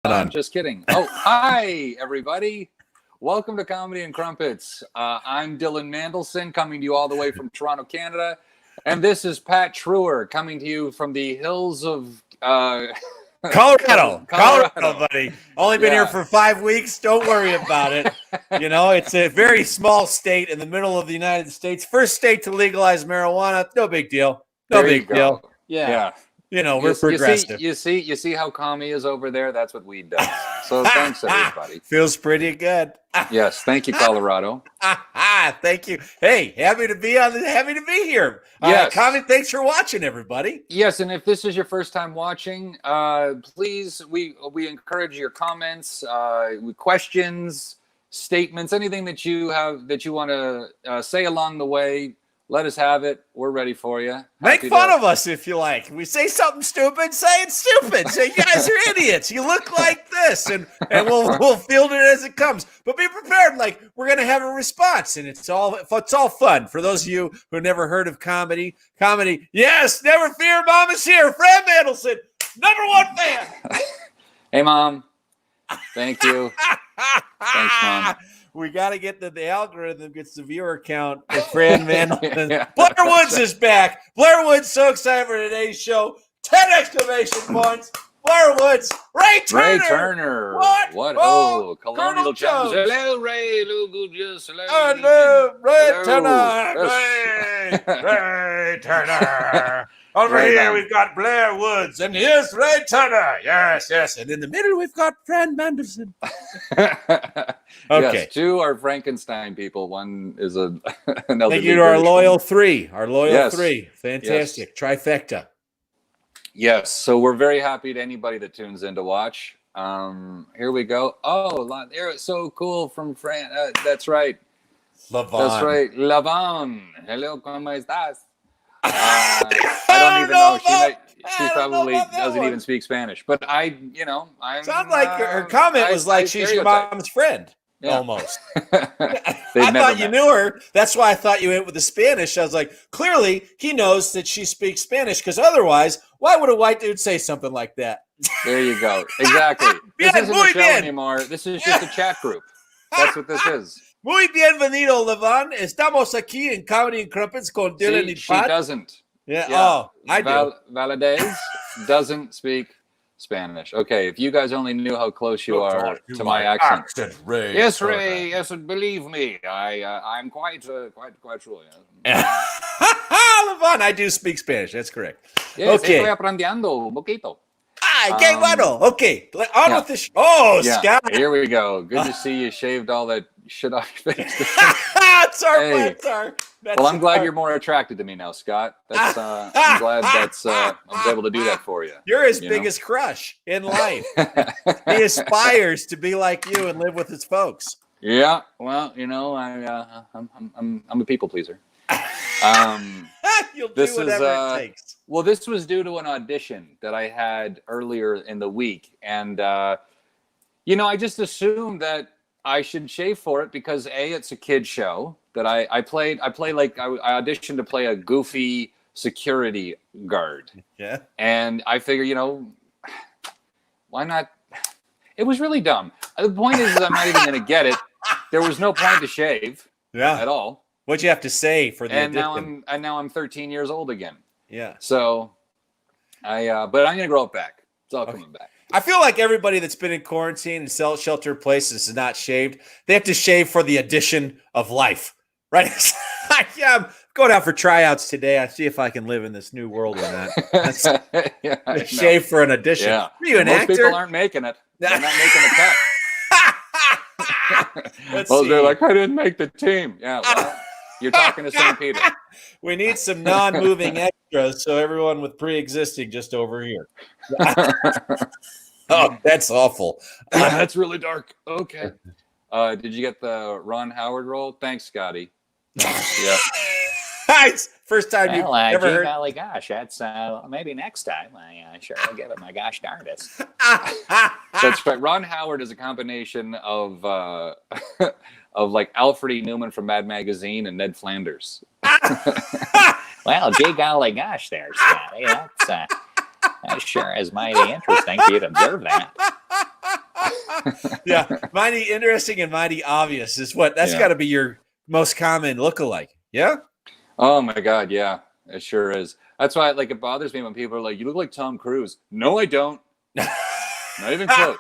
I'm just kidding. Oh, hi, everybody. Welcome to Comedy and Crumpets. I'm Dylan Mandelson, coming to you all the way from Toronto, Canada. And this is Pat Truer, coming to you from the hills of Colorado, buddy. Only been here for 5 weeks. Don't worry about it. You know, it's a very small state in the middle of the United States. First state to legalize marijuana. No big deal. No big deal. Yeah. You know, we're progressive. You see how commie is over there? That's what weed does. So thanks, everybody. Feels pretty good. Yes, thank you, Colorado. Thank you. Hey, happy to be here. Yes. Commie, thanks for watching, everybody. Yes, and if this is your first time watching, please, we encourage your comments, questions, statements, anything that you want to say along the way. Let us have it. We're ready for you. Make fun of us if you like. We say something stupid, say it's stupid. Say you guys are idiots. You look like this, and we'll field it as it comes. But be prepared. Like, we're gonna have a response, and it's all fun. For those of you who never heard of comedy. Yes, never fear, Mom is here. Fran Mandelson, #1 fan. Hey, Mom. Thank you. Thanks, Mom. We got to get the algorithm gets the viewer count. Fran Mandelson. Yeah. Blair Woods is back. Blair Woods, so excited for today's show. 10 exclamation points. Blair Woods. Ray Turner. What? Oh, Colonial Jones. Hello, Ray. Hello, Ray Turner. Ray Turner. Over here, we've got Blair Woods, and here's Ray Turner. Yes. And in the middle, we've got Fran Mandelson. Okay. Yes, 2 are Frankenstein people. 1 is an elderly. Thank you to our loyal 3. Yes. 3. Fantastic. Yes. Trifecta. Yes. So we're very happy to anybody that tunes in to watch. Here we go. Oh, they're so cool from Fran. That's right. Lavon. That's right. Lavon. Hello, ¿cómo estás? I don't even know. She probably doesn't even speak Spanish. But I'm. Sounds like her comment was like she's your mom's friend. Yeah. Almost. I thought you knew her. That's why I thought you went with the Spanish. I was like, clearly he knows that she speaks Spanish, because otherwise, why would a white dude say something like that? There you go. Exactly. This isn't a show anymore. This is just a chat group. That's what this is. Muy bienvenido, Lavon. Estamos aquí en Comedy and Crumpets con Dylan y Pat. She doesn't. Yeah. Oh, I do. Valadez doesn't speak Spanish. Okay, if you guys only knew how close you are to my accent. Ray. Yes, Ray. Yes, believe me, I'm quite sure. Yeah. Lavon, I do speak Spanish. That's correct. Yes, okay. Estoy aprendiendo un poquito. Qué bueno. Okay, on with the show. Oh, yeah. Scott. Here we go. Good to see you shaved all that shit off your face. Well, I'm glad you're more attracted to me now, Scott. That's I'm glad that's I was able to do that for you. You're his biggest crush in life. He aspires to be like you and live with his folks. Yeah, well, I'm a people pleaser. You'll do whatever it takes. Well, this was due to an audition that I had earlier in the week, and I just assumed that I should shave for it because it's a kid show that I auditioned to play a goofy security guard. Yeah. And I figure, why not? It was really dumb. The point is I'm not even going to get it. There was no point to shave at all. What'd you have to say for the audition? Now I'm 13 years old again. Yeah. So but I'm going to grow it back. It's all coming back. I feel like everybody that's been in quarantine and shelter places is not shaved. They have to shave for the addition of life, right? Yeah, I'm going out for tryouts today. I see if I can live in this new world or not. Shave for an addition. Yeah. Are you an Most actor? People aren't making it. They're not making the cut. They're like, I didn't make the team. Yeah, well, you're talking to St. Peter. We need some non-moving extras, so everyone with pre-existing just over here. Oh, that's awful. That's really dark. Okay. Did you get the Ron Howard role? Thanks, Scotty. Yeah. First time you've ever heard. Golly gosh, that's maybe next time. I sure will give it my gosh darndest. That's right. Ron Howard is a combination of of like Alfred E. Newman from Mad Magazine and Ned Flanders. Well, gee golly gosh there, Scotty. That sure is mighty interesting for you to observe that. Yeah, mighty interesting and mighty obvious is what that's got to be your most common lookalike. Yeah. Oh my God, yeah, it sure is. That's why like it bothers me when people are like, "You look like Tom Cruise." No, I don't. Not even close.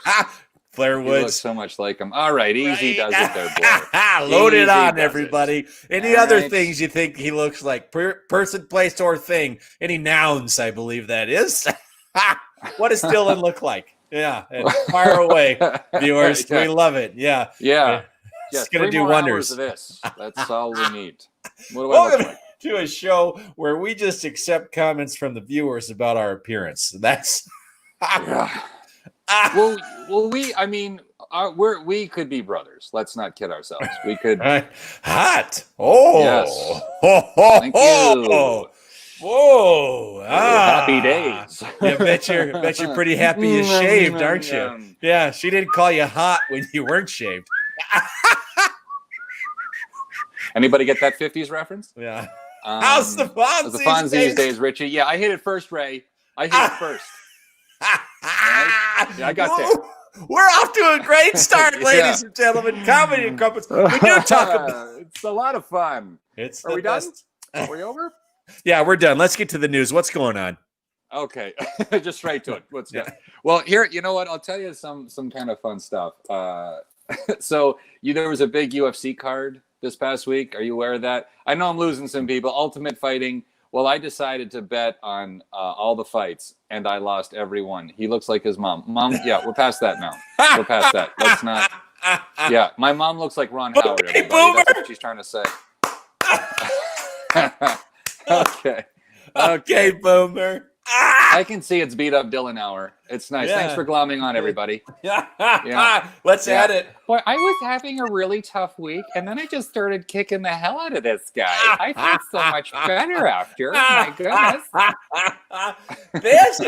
Blair You look Woods. so much like him. All right, easy does it there, boy. Load it Easy on, does everybody. Any All other right. things you think he looks like? Person, place, or thing? Any nouns, I believe that is. What does Dylan look like? Yeah, and fire away, viewers. Yeah. We love it. Yeah. Yeah. It's Yeah, going to 3 do more wonders. hours of this. That's all we need. What do I look Welcome like? to a show where we just accept comments from the viewers about our appearance. That's Yeah. Well, we could be brothers. Let's not kid ourselves. We could. hot. Oh, Yes. Thank you. Whoa! Happy days. Yeah, bet you're pretty happy you shaved, aren't you? Yeah, she didn't call you hot when you weren't shaved. Anybody get that 50s reference? Yeah. How's the Fonz? The Fonz these days, Richie. Yeah, I hit it first, Ray. I hit it first. Right? Yeah, I got there. We're off to a great start, ladies and gentlemen. Comedy and Crumpets. We do talk about it's a lot of fun. Are we done? Are we over? Yeah, we're done. Let's get to the news. What's going on? Okay, just straight to it. What's good? Well, here, you know what? I'll tell you some kind of fun stuff. So there was a big UFC card this past week. Are you aware of that? I know I'm losing some people. Ultimate Fighting. Well, I decided to bet on all the fights, and I lost every one. He looks like his mom. Yeah, we're past that now. We're past that. Let's not. Yeah, my mom looks like Ron Howard. Okay, Everybody. That's what she's trying to say. Okay, Boomer. I can see it's beat up Dylan Hour. It's nice. Yeah. Thanks for glomming on, everybody. Let's add it. Boy, I was having a really tough week, and then I just started kicking the hell out of this guy. I feel so much better after. My goodness. This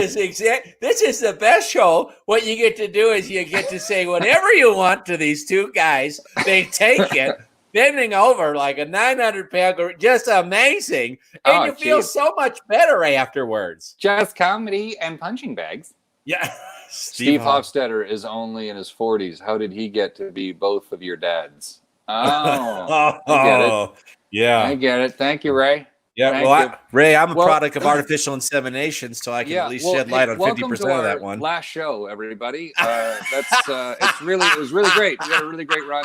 is the best show. What you get to do is you get to say whatever you want to these two guys. They take it. Bending over like a 900-pound gorilla, just amazing. And you feel so much better afterwards. Just comedy and punching bags. Yeah. Steve Hofstetter is only in his 40s. How did he get to be both of your dads? Oh, I get it. Yeah. I get it. Thank you, Ray. Yeah, Ray, I'm a product of artificial insemination, so I can at least shed light on 50% of that one. Last show, everybody. It was really great. We had a really great run.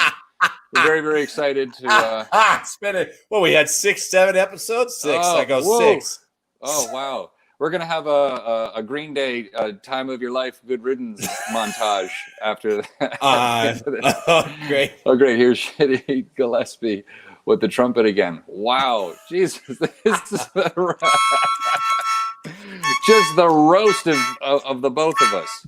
We're very, very excited to spend it. Well, we had 7 episodes. 6. I go whoa. 6. Oh wow. We're gonna have a Green Day Time of Your Life Good Riddance montage after that. Great. Oh great. Here's Shitty Gillespie with the trumpet again. Wow. Jesus. This is just the roast of the both of us.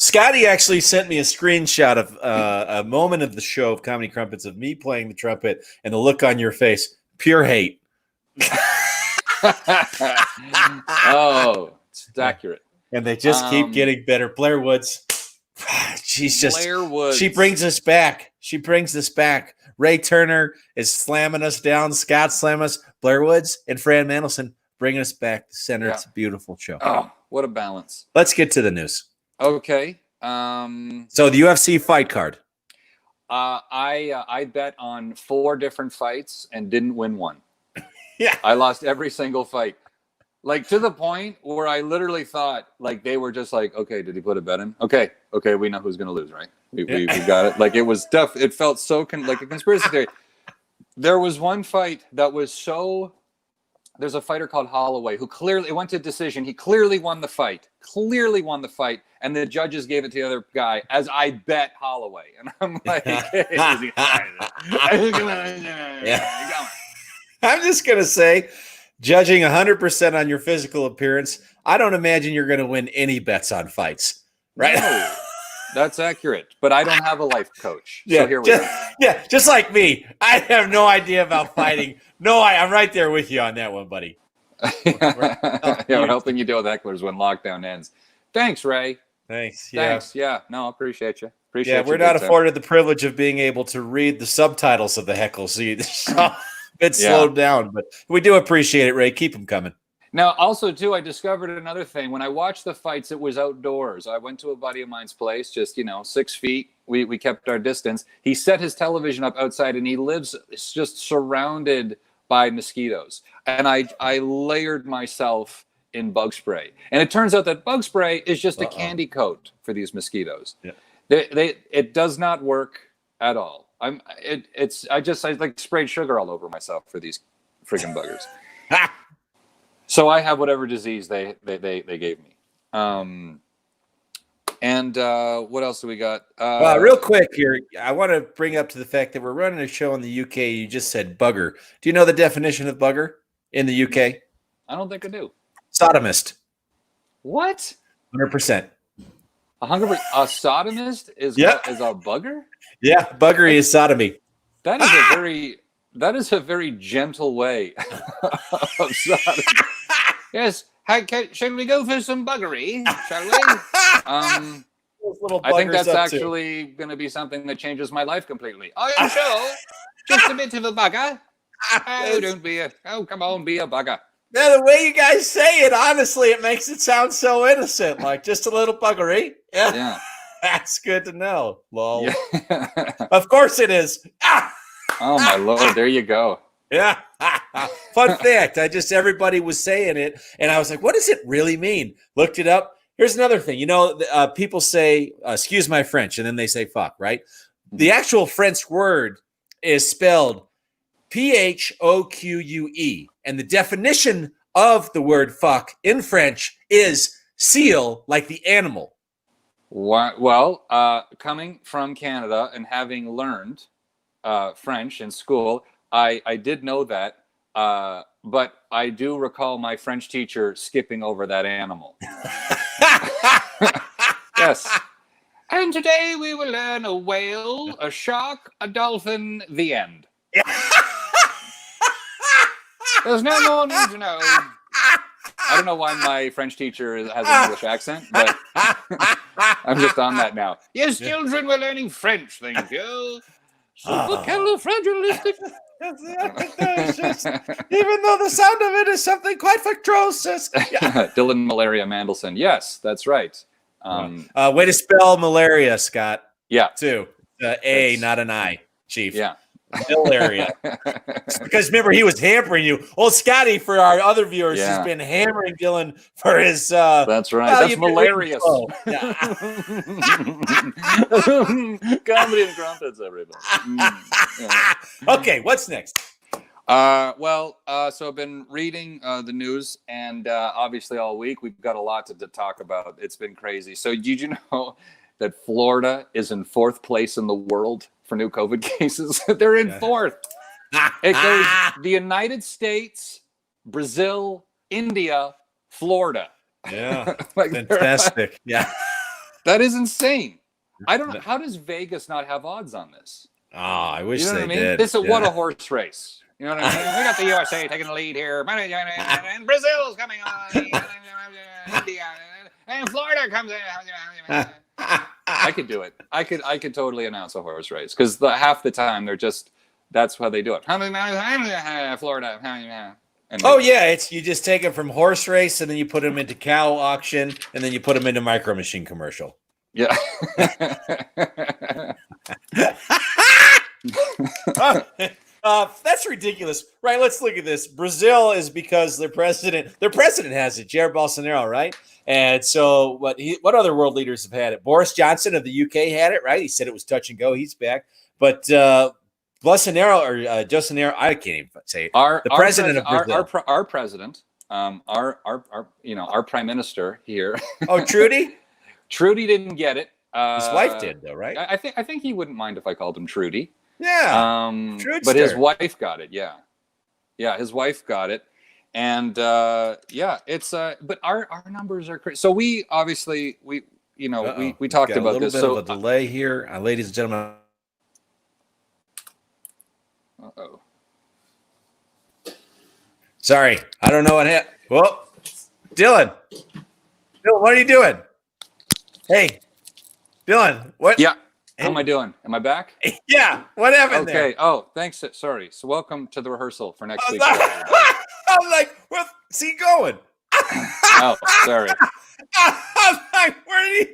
Scotty actually sent me a screenshot of a moment of the show of Comedy Crumpets of me playing the trumpet and the look on your face. Pure hate. Oh, it's accurate. And they just keep getting better. Blair Woods. Blair Woods. She brings us back. Ray Turner is slamming us down. Scott slamming us. Blair Woods and Fran Mandelson bringing us back to center. Yeah. It's a beautiful show. Oh, what a balance. Let's get to the news. Okay. So the UFC fight card. I bet on 4 different fights and didn't win one. Yeah. I lost every single fight. Like to the point where I literally thought like they were just like, okay, did he put a bet in? Okay, we know who's gonna lose, right? We got it. Like it was tough. It felt so like a conspiracy theory. There was one fight that was so. There's a fighter called Holloway who clearly went to decision. He clearly won the fight. And the judges gave it to the other guy as I bet Holloway. And I'm like, I'm just going to say, judging 100% on your physical appearance, I don't imagine you're going to win any bets on fights. Right? No, that's accurate. But I don't have a life coach. So here we go. Yeah, just like me. I have no idea about fighting. No, I'm right there with you on that one, buddy. We're helping you deal with hecklers when lockdown ends. Thanks, Ray. Thanks. Yeah. No, I appreciate you. We're not afforded the privilege of being able to read the subtitles of the heckles either. So it's slowed down, but we do appreciate it, Ray. Keep them coming. Now, also, too, I discovered another thing. When I watched the fights, it was outdoors. I went to a buddy of mine's place, just, 6 feet. We kept our distance. He set his television up outside, and he lives just surrounded by mosquitoes. And I layered myself in bug spray. And it turns out that bug spray is just a candy coat for these mosquitoes. Yeah. It does not work at all. I like sprayed sugar all over myself for these friggin' buggers. So I have whatever disease they gave me. And what else do we got? Real quick here, I want to bring up to the fact that we're running a show in the UK. You just said bugger. Do you know the definition of bugger in the UK? I don't think I do. Sodomist. What? 100%. A sodomist is a bugger? Yeah, buggery is sodomy. That is a very gentle way of sodomy. Yes. Shall we go for some buggery? Shall we? I think that's actually going to be something that changes my life completely. I am sure. Just a bit of a bugger. Come on, be a bugger. Yeah, the way you guys say it, honestly, it makes it sound so innocent. Like just a little buggery. Yeah. That's good to know. Lol. Yeah. Of course it is. Oh my Lord, there you go. Yeah. Fun fact. Everybody was saying it, and I was like, what does it really mean? Looked it up. Here's another thing. People say, excuse my French, and then they say fuck, right? The actual French word is spelled Phoque, and the definition of the word fuck in French is seal, like the animal. Well, coming from Canada and having learned French in school, I did know that, but I do recall my French teacher skipping over that animal. Yes. And today we will learn a whale, a shark, a dolphin, the end. There's no more need to know. I don't know why my French teacher has an English accent, but I'm just on that now. Yes, children, we're learning French, thank you. Supercalifragilistic. Even though the sound of it is something quite atrocious. Yeah. Dylan Malaria Mandelson. Yes, that's right. Way to spell malaria, Scott. Yeah. Too. A, not an I, Chief. Yeah. Malaria. Because remember, he was hampering you. Well, Scotty, for our other viewers, has been hammering Dylan for his. That's right. That's malarious. Yeah. Comedy and crumpets, everybody. Yeah. Okay, what's next? So I've been reading the news, and obviously all week we've got a lot to talk about. It's been crazy. So did you know that Florida is in 4th place in the world for new COVID cases? They're in 4th. It goes the United States, Brazil, India, Florida. Yeah, fantastic. Yeah, that is insane. I don't know, how does Vegas not have odds on this? Oh, I wish they did. This is what a horse race. You know what I mean? We got the USA taking the lead here, and Brazil's coming on, India, and Florida comes in. I could do it. I could totally announce a horse race because half the time that's how they do it. Florida. And it's you just take them from horse race and then you put them into cow auction and then you put them into Micro Machine commercial. Yeah. That's ridiculous, right? Let's look at this. Brazil is because their president has it, Jair Bolsonaro, right? And so what other world leaders have had it? Boris Johnson of the UK had it, right? He said it was touch and go. He's back. But Bolsonaro or Bolsonaro, I can't even say it. Our president of Brazil. Our president, our prime minister here. Oh, Trudy? Trudy didn't get it. His wife did, though, right? I think he wouldn't mind if I called him Trudy. Yeah. But his wife got it. Yeah, his wife got it. And it's but our numbers are crazy. So we obviously we talked about this. A little bit of a delay here, ladies and gentlemen. Uh-oh. Sorry, I don't know what happened. Well, Dylan, what are you doing? Hey, Dylan, what? Yeah. How am I doing? Am I back? Yeah. What happened there? Okay. Oh, thanks. Sorry. So welcome to the rehearsal for next week. Oh, I'm like, where's he going? Oh, sorry. I'm like, where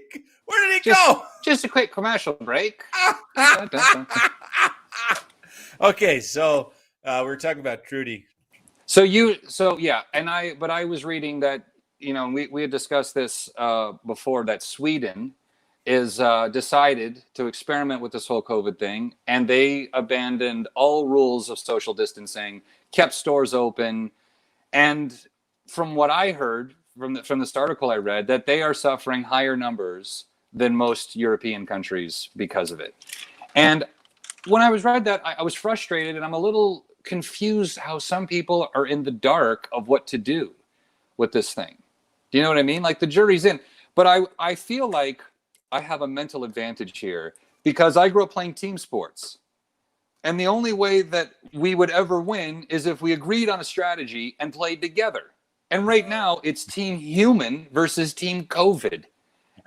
did he go? Just a quick commercial break. Okay, so we're talking about Trudy. So yeah, but I was reading that, we had discussed this before, that Sweden is decided to experiment with this whole COVID thing, and they abandoned all rules of social distancing, kept stores open, and from what I heard from this article I read, that they are suffering higher numbers than most European countries because of it. And when I read that, I was frustrated, and I'm a little confused how some people are in the dark of what to do with this thing. Do you know what I mean? Like, the jury's in. But I feel like I have a mental advantage here because I grew up playing team sports. And the only way that we would ever win is if we agreed on a strategy and played together. And right now, it's Team Human versus Team COVID.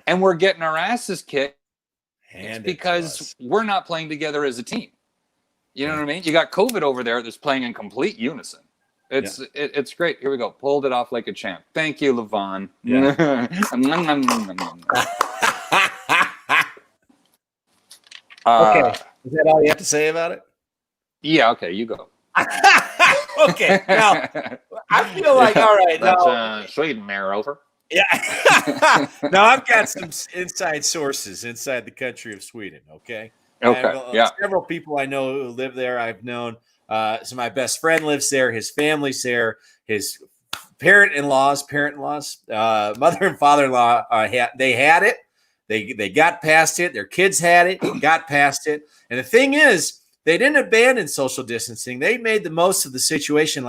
And we're getting our asses kicked because we're not playing together as a team. You know what I mean? You got COVID over there that's playing in complete unison. It's great. Here we go. Pulled it off like a champ. Thank you, Levon. Yeah. Okay. Is that all you have to say about it? Yeah, okay, you go. Okay. Now, I feel like, all right. That's Sweden there, over. Yeah. Now, I've got some inside sources inside the country of Sweden, okay? Okay, Several people I know who live there. I've known. So my best friend lives there. His family's there. His parent-in-laws, mother and father-in-law, they had it. They got past it. Their kids had it, got past it. And the thing is, they didn't abandon social distancing. They made the most of the situation.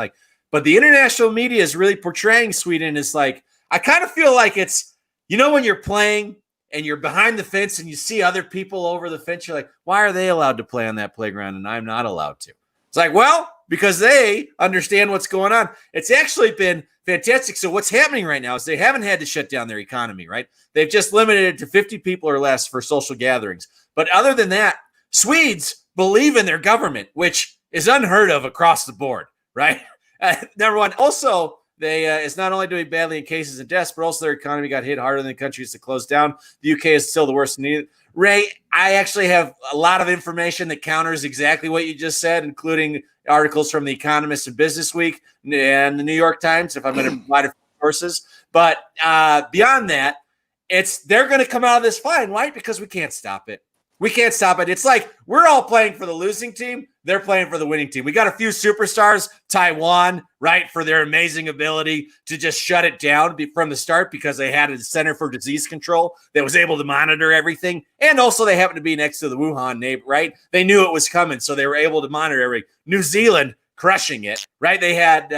But the international media is really portraying Sweden as like, I kind of feel like it's, when you're playing and you're behind the fence and you see other people over the fence, you're like, why are they allowed to play on that playground and I'm not allowed to? It's like, well, because they understand what's going on. It's actually been fantastic. So what's happening right now is they haven't had to shut down their economy, right? They've just limited it to 50 people or less for social gatherings. But other than that, Swedes believe in their government, which is unheard of across the board, right? Number one. Also, it's not only doing badly in cases and deaths, but also their economy got hit harder than the countries that closed down. The UK is still the worst in need. Ray, I actually have a lot of information that counters exactly what you just said, including articles from The Economist and Business Week and the New York Times, if I'm going to provide a few sources. But beyond that, they're going to come out of this fine, right? Because we can't stop it. We can't stop it. It's like we're all playing for the losing team. They're playing for the winning team. We got a few superstars, Taiwan, right, for their amazing ability to just shut it down from the start because they had a Center for Disease Control that was able to monitor everything. And also they happened to be next to the Wuhan neighbor, right? They knew it was coming, so they were able to monitor everything. New Zealand crushing it, right? They had,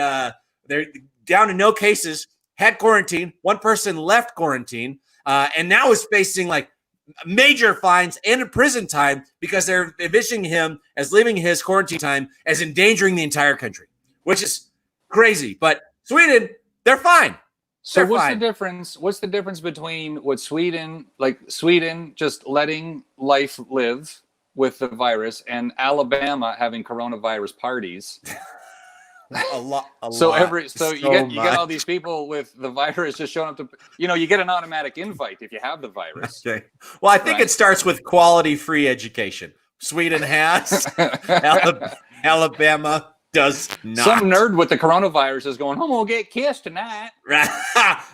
they're down to no cases, had quarantine. One person left quarantine and now is facing like major fines and a prison time because they're envisioning him as leaving his quarantine time as endangering the entire country, which is crazy. But Sweden, they're fine. So what's the difference? What's the difference between what Sweden just letting life live with the virus and Alabama having coronavirus parties? You get all these people with the virus just showing up to, you get an automatic invite if you have the virus. Okay. Well, I think it starts with quality free education. Sweden has, Alabama does not. Some nerd with the coronavirus is going, we'll get kissed tonight.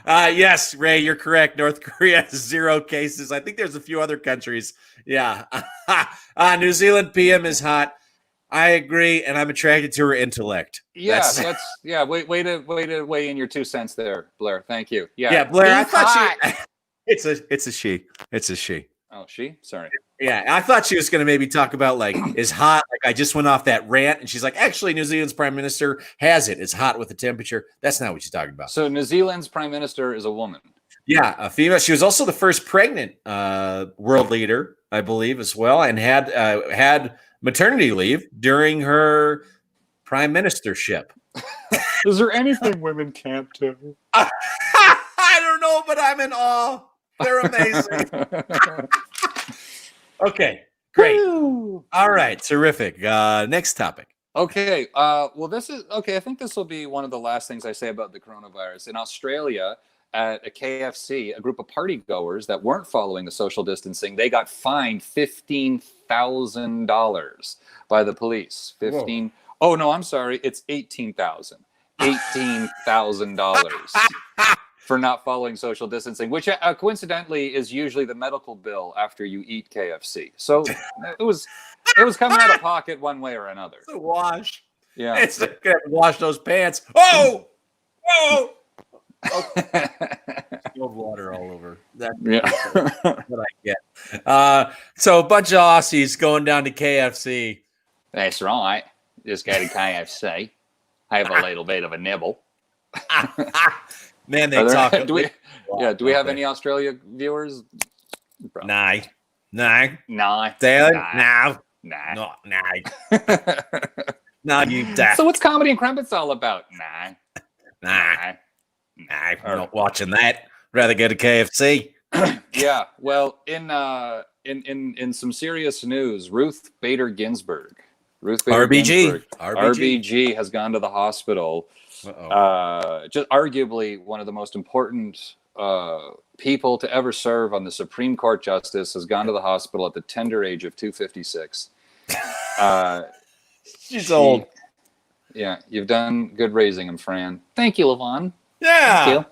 Yes, Ray, you're correct. North Korea has 0 cases. I think there's a few other countries. Yeah. New Zealand PM is hot. I agree, and I'm attracted to her intellect. Yeah, way to weigh in your 2 cents there, Blair. Thank you. Yeah, Blair. I thought it's a she. It's a she. Oh, she? Sorry. Yeah, I thought she was going to maybe talk about is hot. Like I just went off that rant, and she's like, actually, New Zealand's prime minister has it. It's hot with the temperature. That's not what she's talking about. So New Zealand's prime minister is a woman. Yeah, a female. She was also the first pregnant world leader, I believe, as well, and had maternity leave during her prime ministership. Is there anything women can't do? I don't know, but I'm in awe. They're amazing. Okay, great. Woo. All right, terrific. Next topic. Okay. Well, this is okay. I think this will be one of the last things I say about the coronavirus. In Australia, at a KFC, a group of party goers that weren't following the social distancing, they got fined $15,000 by the police. 15. Whoa. Oh no, I'm sorry. It's 18,000. $18,000 for not following social distancing, which coincidentally is usually the medical bill after you eat KFC. So it was coming out of pocket one way or another. It's a wash. Yeah. It's gonna have to wash those pants. Oh, whoa. Spilled water all over. That's what I get. So a bunch of Aussies going down to KFC. That's right. Just go to KFC. Have a little bit of a nibble. Man, they talk. Do we have any Australia viewers? No. No. No, you daft. So what's Comedy and Crumpets all about? Nah, I'm not watching that. Rather go to KFC. Yeah, well, in some serious news, Ruth Bader Ginsburg, RBG has gone to the hospital. Just arguably one of the most important people to ever serve on the Supreme Court justice has gone to the hospital at the tender age of 256. She's old. Yeah, you've done good raising him, Fran. Thank you, Levon. Yeah.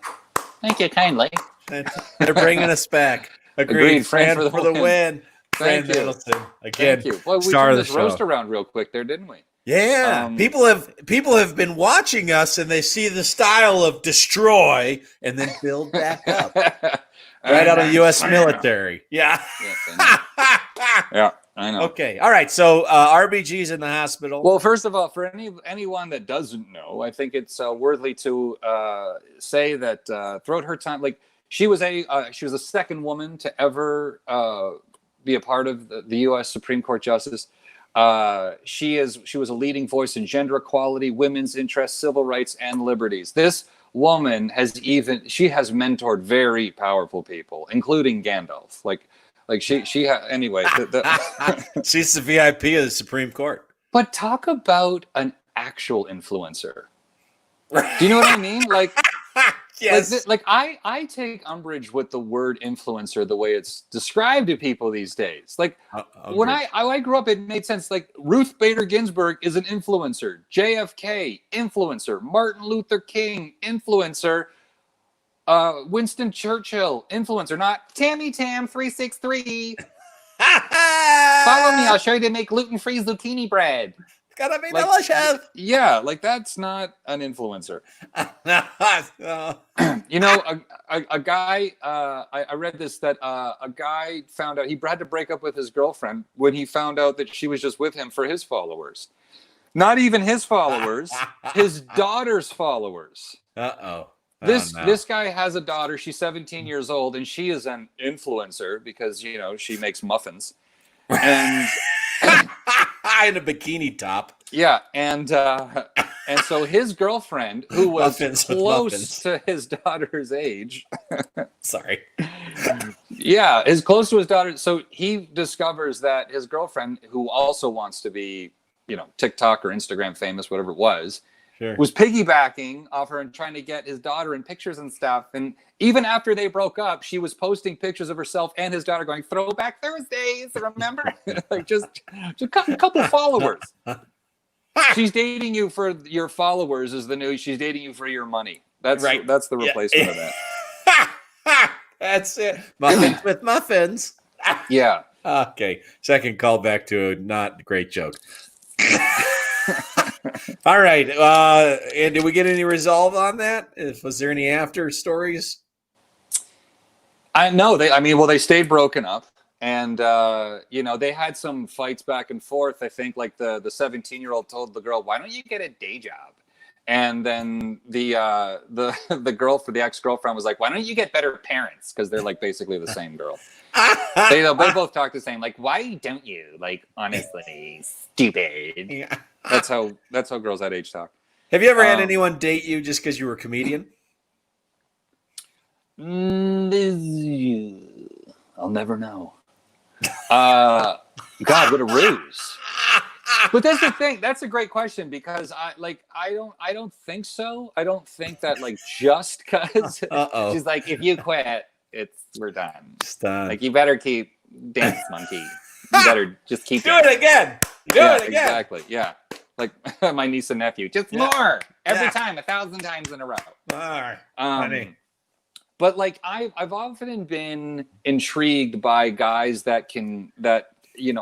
Thank you kindly. They're bringing us back. Agreed. Fran for the win. Thank you. Middleton. Again, thank you. Well, we turned this roast around real quick there, didn't we? Yeah. People have been watching us and they see the style of destroy and then build back up. Right out of the U.S. military. Yeah. Yeah, I know. Okay. All right. So RBG's in the hospital. Well, first of all, for anyone that doesn't know, I think it's worthy to say that throughout her time, like she was a second woman to ever be a part of the U.S. Supreme Court justice. She was a leading voice in gender equality, women's interests, civil rights, and liberties. This woman has mentored very powerful people, including Gandalf. Anyway. She's the VIP of the Supreme Court. But talk about an actual influencer. Do you know what I mean? Yes. I take umbrage with the word influencer, the way it's described to people these days. When I grew up, it made sense. Like Ruth Bader Ginsburg is an influencer. JFK, influencer. Martin Luther King, influencer. Winston Churchill, influencer. Not Tammy Tam 363. Follow me, I'll show you to make gluten-free zucchini bread. It's gotta be delicious. Yeah, that's not an influencer. You know, a guy, I read this, that a guy found out he had to break up with his girlfriend when he found out that she was just with him for his followers. Not even his followers, his daughter's followers. Uh-oh. This guy has a daughter. She's 17 years old, and she is an influencer because, you know, she makes muffins. And in a bikini top. Yeah, and so his girlfriend, who was close to his daughter's age. Sorry. Yeah, is close to his daughter. So he discovers that his girlfriend, who also wants to be, you know, TikTok or Instagram famous, whatever it was, was piggybacking off her and trying to get his daughter in pictures and stuff. And even after they broke up, she was posting pictures of herself and his daughter going, "Throwback Thursdays, remember?" just a couple followers. She's dating you for your followers is the new. She's dating you for your money. That's right. That's the replacement of that. That's it. Muffins with muffins. Yeah. Okay. Second call back to a not great joke. All right. And did we get any resolve on that? Was there any after stories? They stayed broken up, and you know, they had some fights back and forth. I think like the 17-year-old told the girl, "Why don't you get a day job?" And then the ex-girlfriend was like, "Why don't you get better parents?" Because they're like basically the same girl. They both talk the same. Like, why don't you? Like, honestly, stupid. Yeah. That's how girls that age talk. Have you ever had anyone date you just because you were a comedian? I'll never know. God, what a ruse. But that's the thing. That's a great question because I don't think so. I don't think that like just because she's like, if you quit, we're done. It's done. Like you better keep dance monkey. You better just keep do it again. Do it again. Exactly. Yeah. Like my niece and nephew. Just more every time, 1,000 times in a row. Funny. But like I've often been intrigued by guys that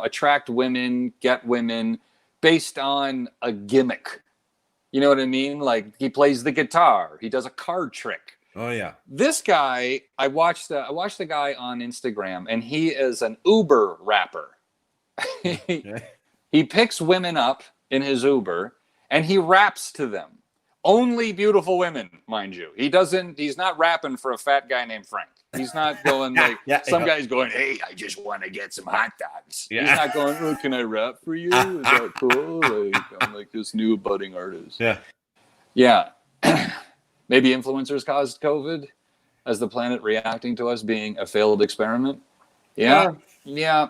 attract women, get women based on a gimmick. You know what I mean? Like he plays the guitar, he does a card trick. Oh yeah. This guy, I watched the guy on Instagram, and he is an Uber rapper. He picks women up in his Uber and he raps to them. Only beautiful women, mind you. He's not rapping for a fat guy named Frank. He's not going like some guy's going, hey, I just want to get some hot dogs. Yeah. He's not going, oh, can I rap for you? Is that cool? Like, I'm like this new budding artist. Yeah. Yeah. Maybe influencers caused COVID as the planet reacting to us being a failed experiment. Yeah. Yeah.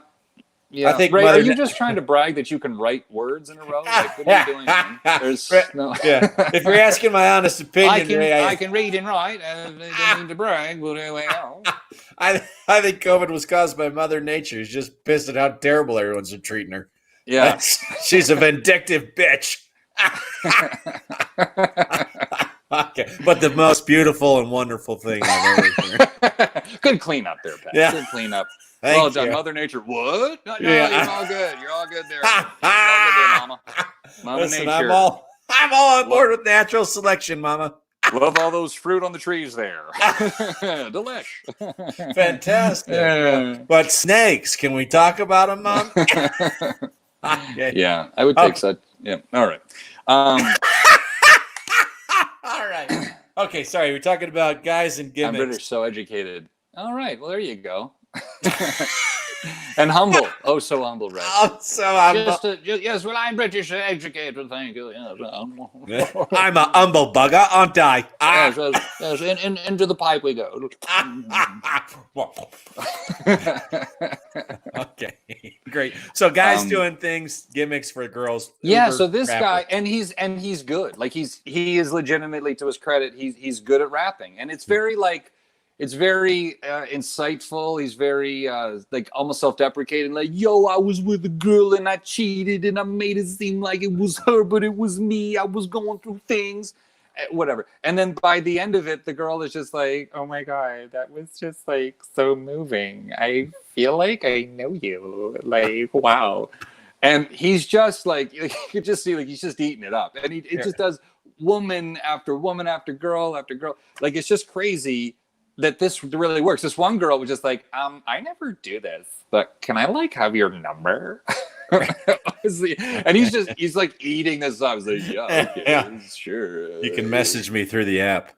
Yeah. I think Ray, are you just trying to brag that you can write words in a row? Like, what are you doing, man? If you're asking my honest opinion, I can read and write. I don't mean to brag, but I think COVID was caused by Mother Nature. She's just pissed at how terrible everyone's treating her. Yeah. She's a vindictive bitch. Okay. But the most beautiful and wonderful thing I've ever heard. Good cleanup there, Pat. Yeah. Good cleanup. Well done, Mother Nature. What? No, you're all good. You're all good there. You're all good there, Mama. Mama Nature. I'm all on board with natural selection, Mama. Love all those fruit on the trees there. Delish. Fantastic. But snakes, can we talk about them, Mom? Yeah, I would take such. Yeah. All right. All right. Okay, sorry. We're talking about guys and gimmicks. I'm British, so educated. All right. Well, there you go. And humble. Oh, so humble, right? Oh, so humble. Yes, well, I'm British, educated. Thank you. Yes, I'm a humble bugger, aren't I? Yes, into the pipe we go. Okay, great. So guys doing things, gimmicks for girls. Yeah. So this guy, and he's good. Like he is legitimately, to his credit, he's good at rapping, and it's very like. It's very insightful. He's very like almost self-deprecating. Like, yo, I was with a girl and I cheated and I made it seem like it was her, but it was me. I was going through things, whatever. And then by the end of it, the girl is just like, oh my God, that was just like so moving. I feel like I know you. Like, wow. And he's just like, you could just see like he's just eating it up. And it just does woman after woman after girl after girl. Like, it's just crazy that this really works. This one girl was just like, I never do this, but can I like have your number? And he's like eating this up. I was like, yeah, okay, sure. You can message me through the app.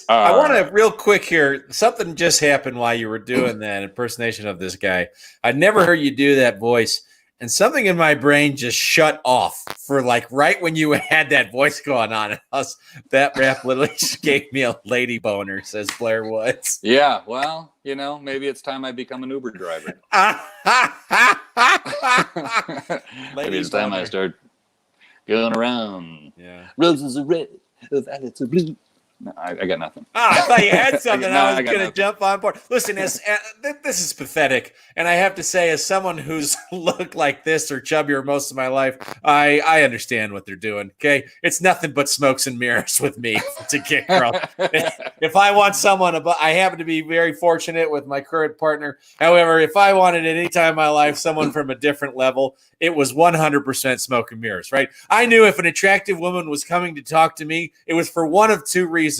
I want to real quick here. Something just happened while you were doing that impersonation of this guy. I'd never heard you do that voice. And something in my brain just shut off for like right when you had that voice going on. That rap literally just gave me a lady boner, says Blair Woods. Yeah, well, maybe it's time I become an Uber driver. Maybe it's time I start going around. Yeah. Roses are red, violets are blue. No, I got nothing. I thought you had something. I was going to jump on board. Listen, this is pathetic. And I have to say, as someone who's looked like this or chubbier most of my life, I understand what they're doing. Okay. It's nothing but smokes and mirrors with me to get girl. If I want someone, I happen to be very fortunate with my current partner. However, if I wanted at any time in my life someone from a different level, it was 100% smoke and mirrors, right? I knew if an attractive woman was coming to talk to me, it was for one of two reasons.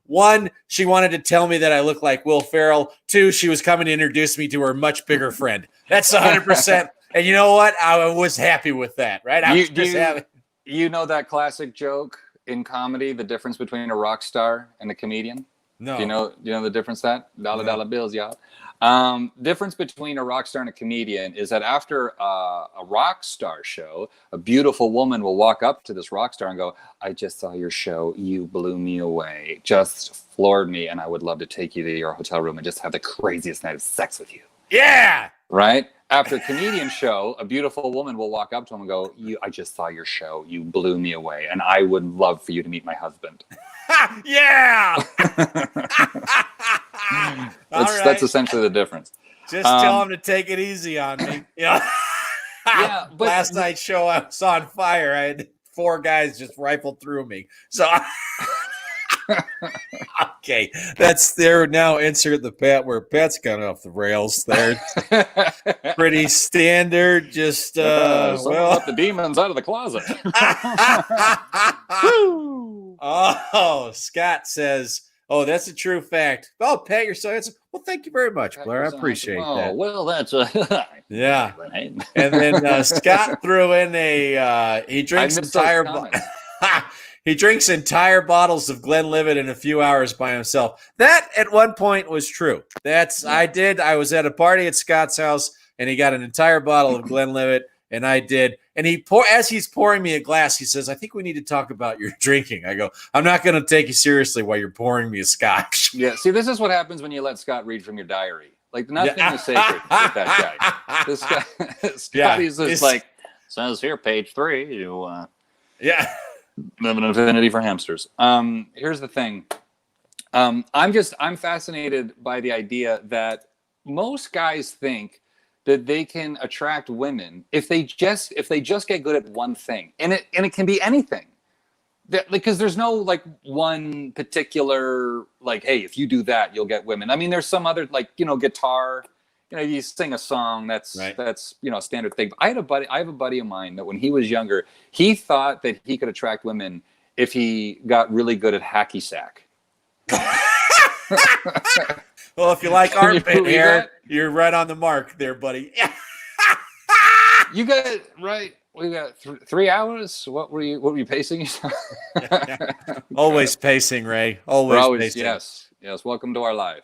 One, she wanted to tell me that I look like Will Ferrell. Two, she was coming to introduce me to her much bigger friend. That's 100%. And you know what? I was happy with that, right? I was just happy. You know that classic joke in comedy, the difference between a rock star and a comedian? No. Do you know the difference? Dollar bills, y'all. Difference between a rock star and a comedian is that after a rock star show, a beautiful woman will walk up to this rock star and go, I just saw your show. You blew me away. Just floored me. And I would love to take you to your hotel room and just have the craziest night of sex with you. Yeah. right? After a comedian show, a beautiful woman will walk up to him and go, I just saw your show. You blew me away. And I would love for you to meet my husband. Yeah. That's essentially the difference. Just tell him to take it easy on me. Yeah. Yeah, but last night's show I was on fire. I had 4 guys just rifled through me. So okay, that's there now. Insert the Pat where Pat's gone off the rails. There, pretty standard. Just let the demons out of the closet. Oh, Scott says, "Oh, that's a true fact." Oh, Pat, you're so handsome. Well, thank you very much, Blair. I appreciate that. Oh, well, that's yeah. And then Scott threw in he drinks entire he drinks entire bottles of Glenlivet in a few hours by himself. That at one point was true. I was at a party at Scott's house and he got an entire bottle of Glenlivet and I did. And as he's pouring me a glass, he says, "I think we need to talk about your drinking." I go, "I'm not going to take you seriously while you're pouring me a scotch." Yeah. See, this is what happens when you let Scott read from your diary. Like nothing is sacred with that guy. This guy, Scotty's just like, says here, page 3, you have an affinity for hamsters. Here's the thing. I'm fascinated by the idea that most guys think that they can attract women if they just get good at one thing, and it can be anything. Because there's no like one particular like, hey, if you do that, you'll get women. I mean, there's some other like guitar. You sing a song that's a standard thing. But I have a buddy of mine that when he was younger, he thought that he could attract women if he got really good at hacky sack. Well, if you like armpit hair, you're right on the mark there, buddy. You got it right. We got 3 hours. What were you pacing yourself? Always pacing, Ray. Always pacing. Yes. Welcome to our live.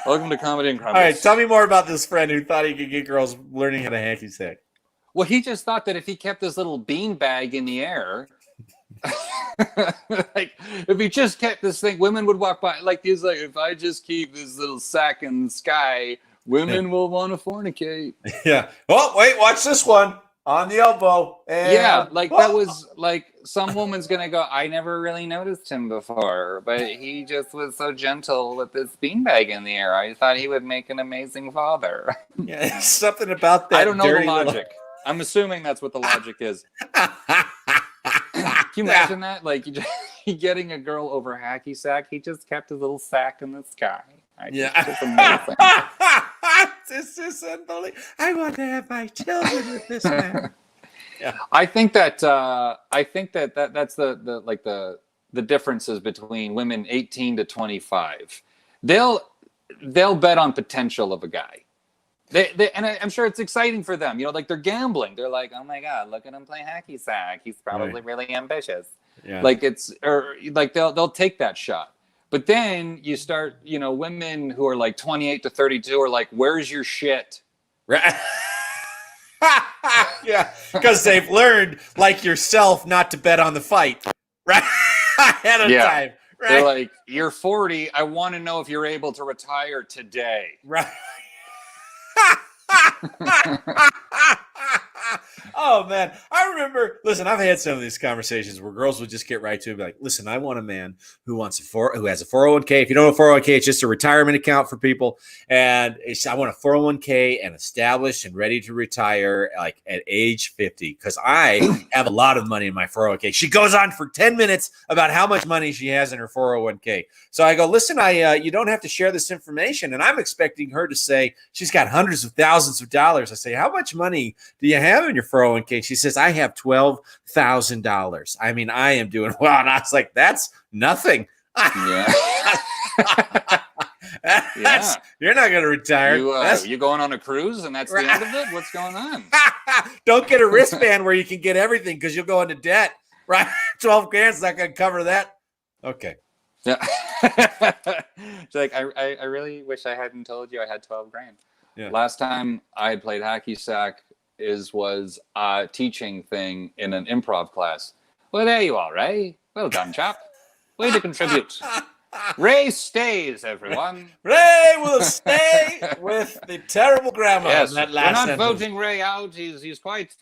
Welcome to Comedy and Crumpets. All right, tell me more about this friend who thought he could get girls learning how to hacky sack. Well, he just thought that if he kept this little beanbag in the air, like if he just kept this thing, women would walk by. Like he's like, if I just keep this little sack in the sky, women will want to fornicate. Yeah. Oh, wait, watch this one. On the elbow. And that was like some woman's gonna go, I never really noticed him before, but he just was so gentle with this beanbag in the air. I thought he would make an amazing father. Yeah, something about that. I don't know the logic. I'm assuming that's what the logic is. Can you imagine that? Like you getting a girl over hacky sack, he just kept his little sack in the sky. It's amazing. This is unbelievable. I want to have my children with this man. Yeah. I think that's the differences between women 18 to 25. They'll bet on potential of a guy. I'm sure it's exciting for them. Like they're gambling. They're like, oh my God, look at him play hacky sack. He's probably really ambitious. Yeah. Like they'll take that shot. But then you start, women who are like 28 to 32 are like, where's your shit? Right. Yeah, because they've learned, like yourself, not to bet on the fight. Right. Ahead of time. Right. They're like, you're 40. I want to know if you're able to retire today. Right. Oh man, I remember. Listen, I've had some of these conversations where girls would just get right to it, be like, "Listen, I want a man who has a 401k. If you don't know 401k, it's just a retirement account for people. And I want a 401k and established and ready to retire like at age 50 because I have a lot of money in my 401k." She goes on for 10 minutes about how much money she has in her 401k. So I go, "Listen, you don't have to share this information." And I'm expecting her to say she's got hundreds of thousands of dollars. I say, "How much money do you have in your 401k?" She says, "I have $12,000. I mean, I am doing well." And I was like, "That's nothing." Yeah. You're not going to retire. You going on a cruise and that's the end of it? What's going on? Don't get a wristband where you can get everything because you'll go into debt. Right? 12 grand's not going to cover that. Okay. Yeah. It's like, I really wish I hadn't told you I had 12 grand. Yeah. Last time I had played hacky sack was a teaching thing in an improv class. Well, there you are, Ray. Well done, chap. Way to contribute. Ray stays, everyone. Ray will stay with the the terrible grammar Yes, in that we're last not sentence. voting Ray out. He's quite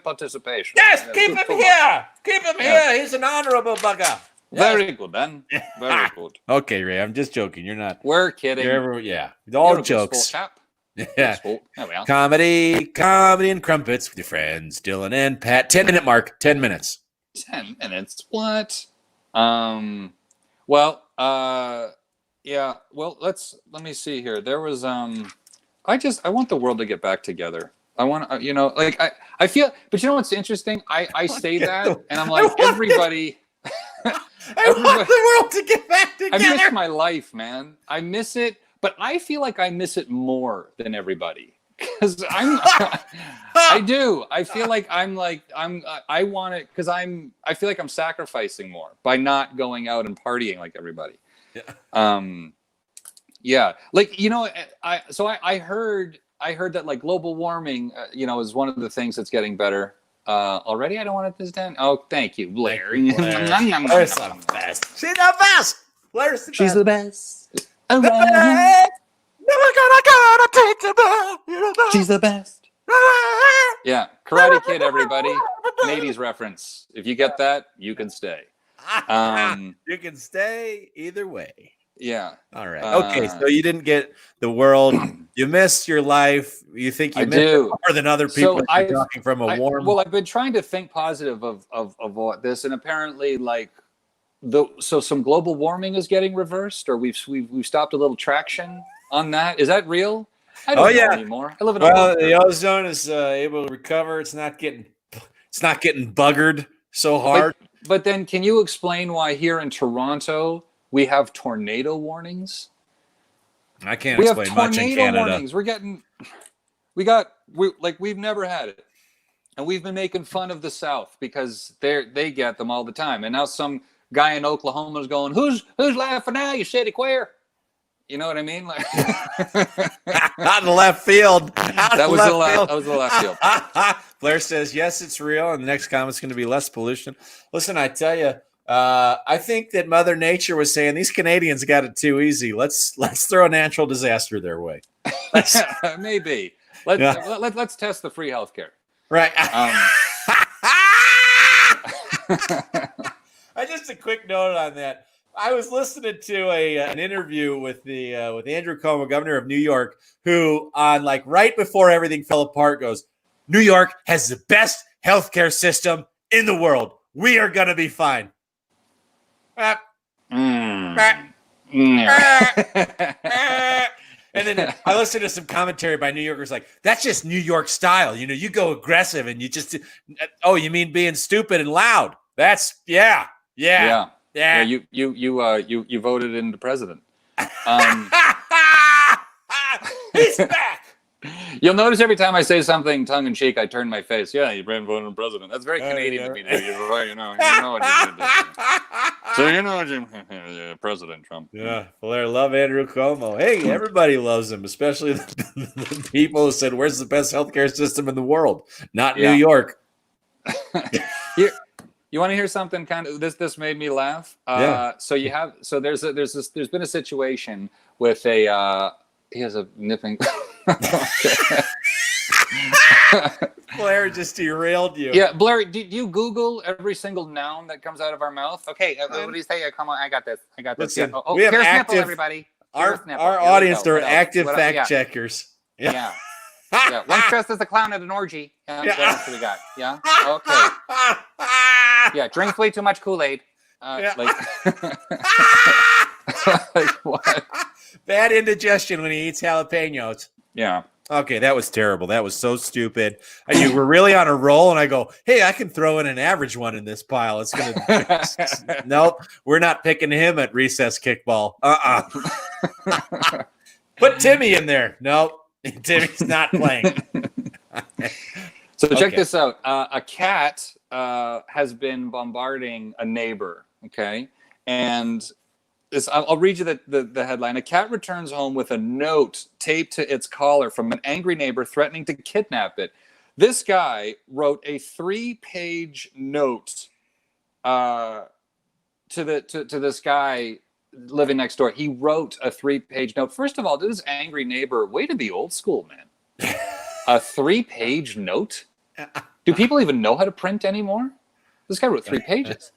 participation. Yes, Yeah, keep good him for here. Keep him Yes. here. He's an honorable bugger. Very good, then. Very good. Okay, Ray, I'm just joking. You're not. We're kidding. Yeah, all You're a good jokes. sport, chap. Yeah. Sport. There we are. Comedy and crumpets with your friends, Dylan and Pat. 10-minute mark. 10 minutes. 10 minutes. What? Yeah. Well, let me see here. There was I want the world to get back together. I want like I feel, but you know what's interesting? I say that and I'm like everybody. I want the world to get back together. I miss my life, man. I miss it, but I feel like I miss it more than everybody because I do. I feel like I want it because I feel like I'm sacrificing more by not going out and partying like everybody. Yeah. Yeah. Like, I heard that like global warming, is one of the things that's getting better. Already, I don't want this done. Oh, thank you, Blair. Blair's the best. She's the best. Blair's the best. She's the best. Never gonna take the best. She's the best. Yeah, Karate Kid, everybody. An 80s reference. If you get that, you can stay. You can stay either way. Yeah. All right. Okay. So you didn't get the world. You missed your life. You think you missed it more than other people. So talking from a warm. Well, I've been trying to think positive of all this, and apparently, like some global warming is getting reversed, or we've stopped a little traction on that. Is that real? I don't know anymore. I live in a the ozone is able to recover. It's not getting buggered so hard. But then, can you explain why here in Toronto we have tornado warnings? I can't explain much in Canada. Warnings. We've never had it, and we've been making fun of the South because they get them all the time. And now some guy in Oklahoma is going, "Who's laughing now? You shitty queer." You know what I mean? Like out in the left field. That was the left field. Blair says, yes, it's real. And the next comment's going to be less pollution. Listen, I tell you, I think that Mother Nature was saying these Canadians got it too easy. Let's throw a natural disaster their way. Maybe. Let's test the free healthcare. Right. Just a quick note on that. I was listening to an interview with Andrew Cuomo, governor of New York, who on right before everything fell apart goes, New York has the best healthcare system in the world. We are going to be fine. And then I listened to some commentary by New Yorkers like, that's just New York style. You go aggressive and you just, oh, you mean being stupid and loud? That's, yeah. You voted in the president. He's back. You'll notice every time I say something tongue in cheek, I turn my face. Yeah, you voted in president. That's very Canadian of me. You know what you did. So President Trump. Yeah, Blair, love Andrew Cuomo. Hey, everybody loves him, especially the people who said, "Where's the best healthcare system in the world?" Not New York. You want to hear something kind of this made me laugh. So there's been a situation with he has a nipping. Blair just derailed you. Yeah, Blair, do you Google every single noun that comes out of our mouth? Okay, what do you say? Come on, I got this. Listen, yeah. we have here's active, nipple, everybody. Our audience are active fact checkers. Yeah. One dressed as a clown at an orgy. What else do we got? Yeah. Okay. Yeah. Drinks way too much Kool-Aid. Like what? Bad indigestion when he eats jalapenos. Yeah. Okay, that was terrible. That was so stupid. You were really on a roll, and I go, hey, I can throw in an average one in this pile. It's gonna. Nope, we're not picking him at recess kickball. Put Timmy in there. Nope, Timmy's not playing. So check this out. A cat has been bombarding a neighbor. Okay, and I'll read you the headline. A cat returns home with a note taped to its collar from an angry neighbor threatening to kidnap it. This guy wrote a 3-page note to this guy living next door, he wrote a 3-page note. First of all, to this angry neighbor, way to be old school, man. A 3-page note? Do people even know how to print anymore? This guy wrote 3 pages.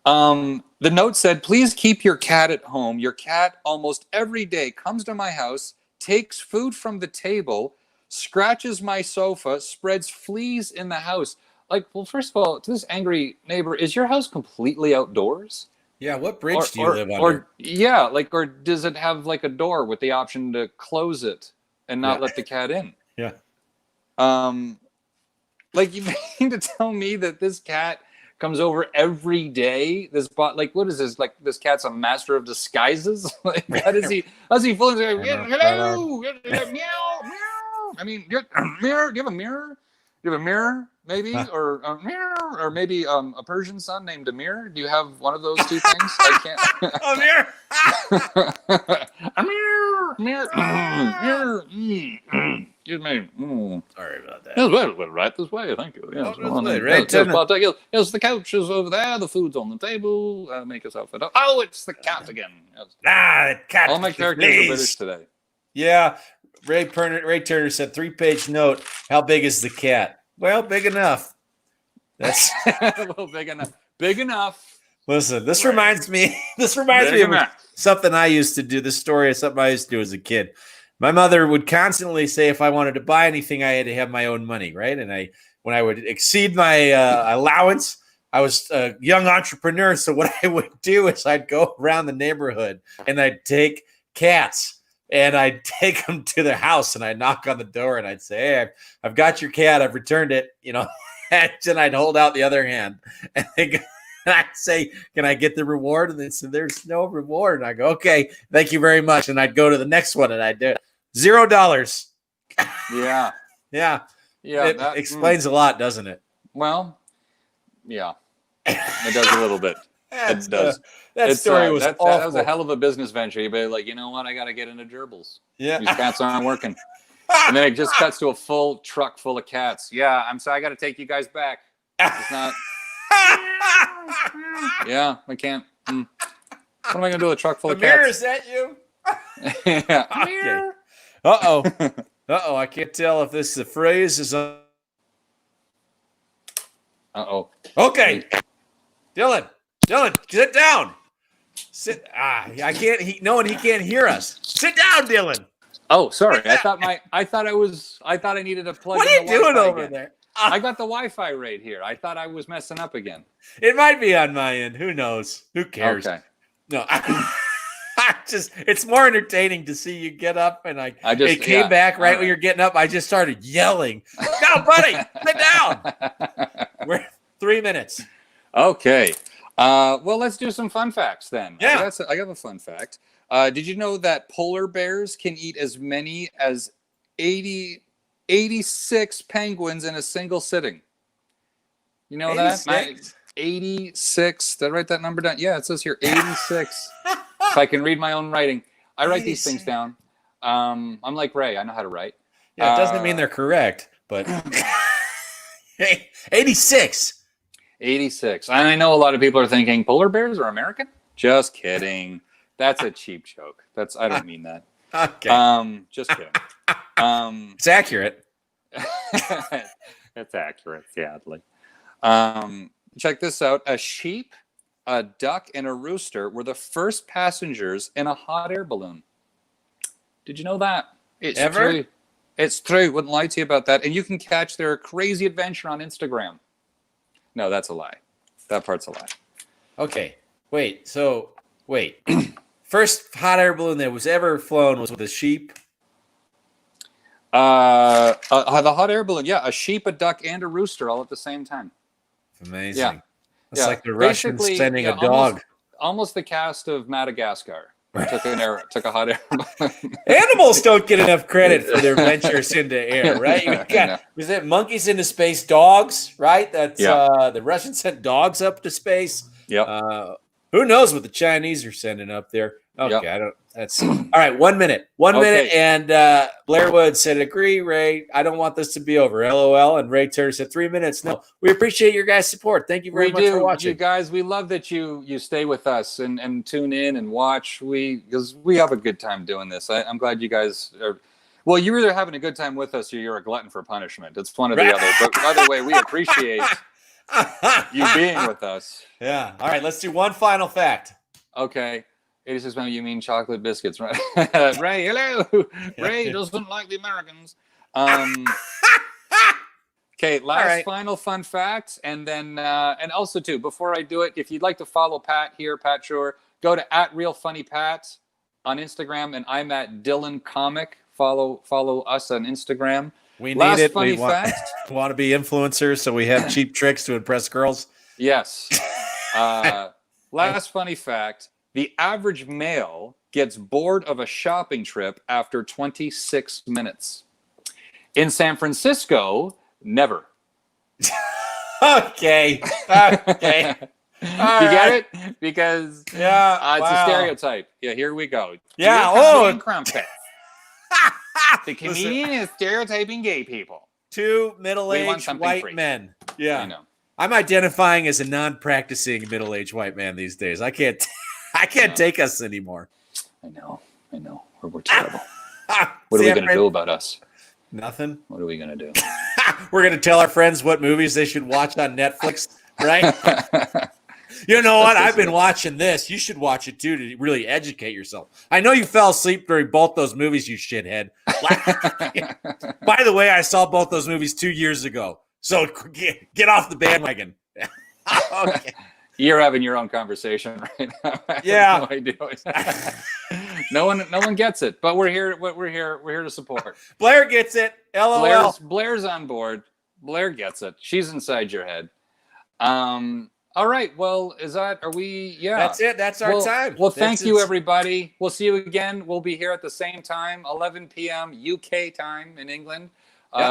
The note said, please keep your cat at home. Your cat almost every day comes to my house, takes food from the table, scratches my sofa, spreads fleas in the house. Like, well, first of all, to this angry neighbor, is your house completely outdoors? Yeah, what bridge do you live under? Or does it have like a door with the option to close it and not let the cat in? Yeah. Like, you mean to tell me that this cat comes over every day? Like, what is this? Like, this cat's a master of disguises? Like, how does he full of hello, meow, meow. I mean, do you have a mirror? Do you have a mirror, maybe, or a mirror, or maybe a Persian son named Amir? Do you have one of those 2 things? I can't. Amir. Amir. Excuse me. Sorry about that. Yes, right this way. Thank you. Yes, yes, the couch is over there. The food's on the table. Make yourself at home. Oh, it's the cat again. Yes. The cat. All my characters are British today. Yeah. Ray Turner said 3-page note. How big is the cat? Well, big enough. That's well, big enough. Big enough. Listen, this reminds me. This reminds me of something I used to do. This story is something I used to do as a kid. My mother would constantly say if I wanted to buy anything, I had to have my own money, right? And when I would exceed my allowance, I was a young entrepreneur. So what I would do is I'd go around the neighborhood and I'd take cats. And I'd take them to their house and I'd knock on the door and I'd say, hey, I've got your cat. I've returned it, and I'd hold out the other hand and I'd say, can I get the reward? And they said, there's no reward. And I go, okay, thank you very much. And I'd go to the next one and I'd do it. $0. Yeah. Yeah. It explains a lot, doesn't it? Well, yeah, it does a little bit. It does. That story was awful. That was a hell of a business venture. You'd be like, you know what? I got to get into gerbils. Yeah. These cats aren't working. And then it just cuts to a full truck full of cats. Yeah, I'm sorry. I got to take you guys back. It's not. Yeah, I can't. What am I going to do with a truck full of Amir, cats? is that you? Yeah. Okay. Uh-oh. Uh-oh. I can't tell if this phrase is... Uh-oh. Okay. Dylan, sit down. Sit. I can't. He can't hear us. Sit down, Dylan. Oh, sorry. I thought I needed to plug. What are you doing over there? I got the Wi-Fi right here. I thought I was messing up again. It might be on my end. Who knows? Who cares? Okay. No, it's more entertaining to see you get up and it came back right when you're getting up. I just started yelling. No, buddy, sit down. We're 3 minutes. Okay. Well, let's do some fun facts then. Yeah. I got a fun fact. Did you know that polar bears can eat as many as 86 penguins in a single sitting? You know 86? 86. Did I write that number down? Yeah, it says here 86. If I can read my own writing. I write these things down. I'm like Ray. I know how to write. Yeah, it doesn't mean they're correct, but 86. 86. And I know a lot of people are thinking polar bears are American. Just kidding. That's a cheap joke. I don't mean that. Okay. Just kidding. It's accurate. It's accurate, sadly. Check this out. A sheep, a duck, and a rooster were the first passengers in a hot air balloon. Did you know that? It's Ever? True. It's true. Wouldn't lie to you about that. And you can catch their crazy adventure on Instagram. No, that's a lie. That part's a lie. Okay. Wait. First hot air balloon that was ever flown was with a sheep. The hot air balloon. Yeah, a sheep, a duck, and a rooster all at the same time. Amazing. Yeah. It's like the Russians sending a dog. Almost the cast of Madagascar. Took a hot air balloon. Animals don't get enough credit for their ventures into air, right? Was it monkeys into space, dogs, right? That's the Russians sent dogs up to space. Yeah. Who knows what the Chinese are sending up there? Okay, Yep. I don't. That's all right. 1 minute. One Okay. minute. And Blair Wood said, "Agree, Ray. I don't want this to be over." LOL. And Ray Turner said, 3 minutes. No, we appreciate your guys' support. Thank you very much for watching. You guys, we love that you stay with us and tune in and watch. Because we have a good time doing this. I'm glad you guys are. Well, you're either having a good time with us or you're a glutton for punishment. It's one or the other. But either way, we appreciate you being with us. Yeah. All right. Let's do one final fact. Okay. 86 million, you mean chocolate biscuits, right? Ray, hello. Ray doesn't like the Americans. Okay, last final fun fact. And then, and also too, before I do it, if you'd like to follow Pat here, Pat Shore, go to @RealFunnyPat on Instagram, and I'm at Dylan Comic. Follow us on Instagram. We need last it. Funny We want to be influencers, so we have cheap tricks to impress girls. Yes. Last funny fact. The average male gets bored of a shopping trip after 26 minutes. In San Francisco, never. Okay. Okay. You get it? Because it's wow. a stereotype. Yeah, here we go. Yeah. Crumpets. The comedian is stereotyping gay people. Two We want middle-aged something white free. men. Yeah. I know. I'm identifying as a non-practicing middle-aged white man these days. I can't take us anymore. I know. We're terrible. What are we going to do about us? Nothing. What are we going to do? We're going to tell our friends what movies they should watch on Netflix, right? You know what? I've been watching this. You should watch it too to really educate yourself. I know you fell asleep during both those movies, you shithead. By the way, I saw both those movies 2 years ago. So get off the bandwagon. Okay. You're having your own conversation right now. Yeah. No idea. no one gets it, but we're here. We're here to support. Blair gets it. LOL. Blair's on board. Blair gets it. She's inside your head. All right. Well, are we? Yeah. That's it. That's our time. Well, thank you, everybody. We'll see you again. We'll be here at the same time, 11 p.m. UK time in England,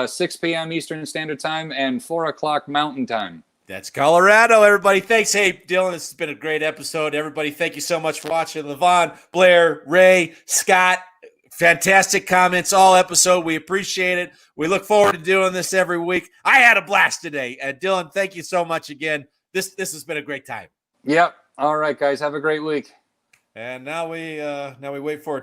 6 p.m. Eastern Standard Time, and 4 o'clock Mountain Time. That's Colorado, everybody. Thanks. Hey, Dylan, this has been a great episode. Everybody, thank you so much for watching. Levon, Blair, Ray, Scott, fantastic comments all episode. We appreciate it. We look forward to doing this every week. I had a blast today. Dylan, thank you so much again. This has been a great time. Yep. All right, guys. Have a great week. And now we wait for